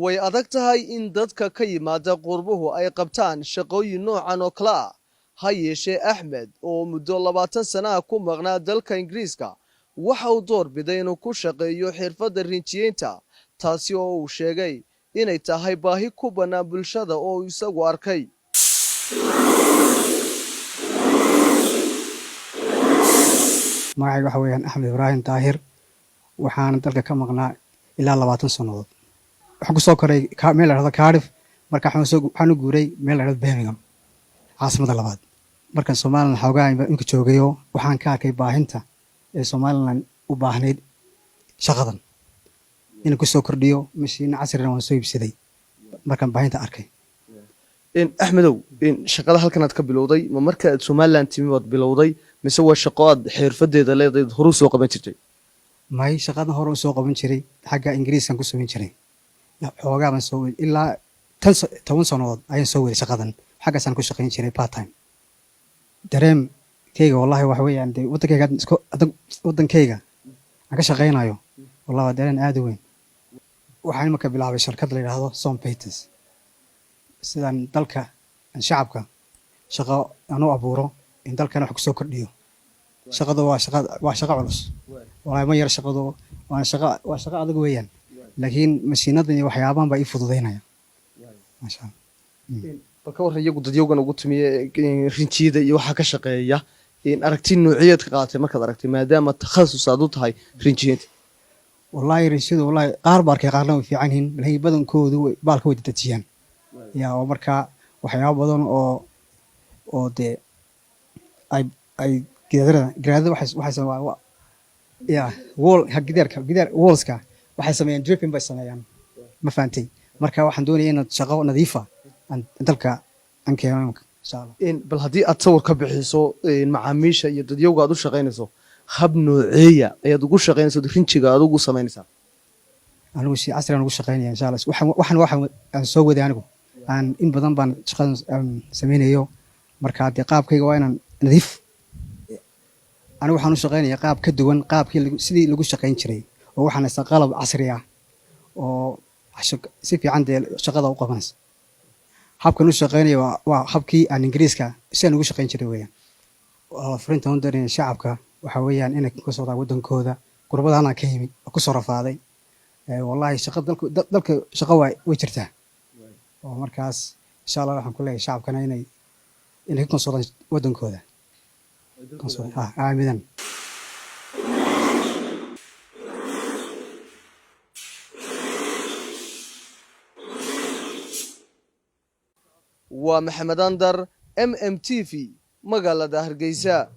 way adag tahay in dadka ka yimaada qurbuhu ay qabtaan shaqooyin noocan oo kale ah ha yeeshee Axmed oo muddo 20 sano ku maqnaa dalka Ingiriiska waxa uu doorbiday inuu ku shaqeeyo xirfadda rinjiyeynta taasi oo uu sheegay inay tahay baahi ku banaan bulshada oo isagu arkay magacayga waxa weeyaan Axmed Ibrahim Daahir waxaan dalka ka maqnaa ilaa 20 sanadood waxaan ku soo koray meel la yiraahdo Cardiff marka waxaan u guuray meel la yiraahdo Birmingham caasimada labaad markan Soomaaliland xoogaa inka joogayo waxaan ka arkay baahinta ee Soomaaliland u baahneyd shaqadan in ku soo kordhiyo mashiin casriyan waan soo iibsaday markan baahinta arkay Axmedow shaqada halkan aad ka bilowday ma marka aad Soomaaliland timi wad bilowday mise waa shaqo aad xirfadeeda leedahay hore soo qaban jirtay may shaqada hore soo qaban jiray xagga Ingiriiska ku sameyn jiray xoogaa baan soo ilaa 10 sanadood ayaan soo waday shaqadan xagga san ku shaqeyn jiray part time dareem kayga wallahi wax weeyaan wadankayga aan ka shaqeynayo wallahi dareen aad u weyn waxaan marka bilaabay shirkad la yiraahdo Som Peters sidaan dalka shacabka shaqo aan u abuuro in dalkana wax ku soo kordhiyo shaqadu waa shaqo culus wallahi ma yar shaqadu waa shaqo adag weeyaan laakiin mashiinadan iyo waxyaabahan baa ii fududeynaya masha Allah balka war iyagu dadyowgan ugu tumiye rinjiyada iyo waxa ka shaqeeya in aragti noocyad ka qaatay markaad aragtay maadaama takhasus aad u tahay rinjiyada wallahi rinjiyada wallahi qaar baarkay qaarna way fiican yihiin laakiin badankoodu baalka way dadajiyaan yaa oo marka waxyaabo badan oo de ay gidaarada waxay sameeyaan yaa gidaar wallska waxay sameeyaan dripping bay sameeyaan ma faantay marka waxaan doonayaa in shaqo nadiif ah dalka aan keeno insha Allah bal hadii aad sawir ka bixiso macaamiisha iyo dadyowga aad u shaqeynayso hab nooceeya ayaad ugu shaqeynayso rinjiga aad ugu sameynaysaa anigu si casri aan ugu shaqeynaya insha Allah waxaan soo waday anigu aan in badan baan shaqadan sameynayo marka hadii qaabkayga waa inaan nadiif anigu waxaan u shaqeynayaa qaab ka duwan qaabkii sidii lagu shaqeyn jiray oo waxaan haysan qalab casri ah oo si fiican shaqada u qabanaysa habkan u shaqeynaya waa habkii aan Ingiriiska si aan ugu shaqeyn jiray weeyaan fariinta aan dareemay shacabka waxa weeyaan inay ka soo daawado wadankooda qurbadana ka yimid ku soo rafaaday wallahi shaqada dalka shaqo way jirtaa oo markaas insha Allah waxaan ku leeyahay shacabkana inay ka soo daawado wadankooda آمين ومحمد أندر MMTV مقالة Hargeysa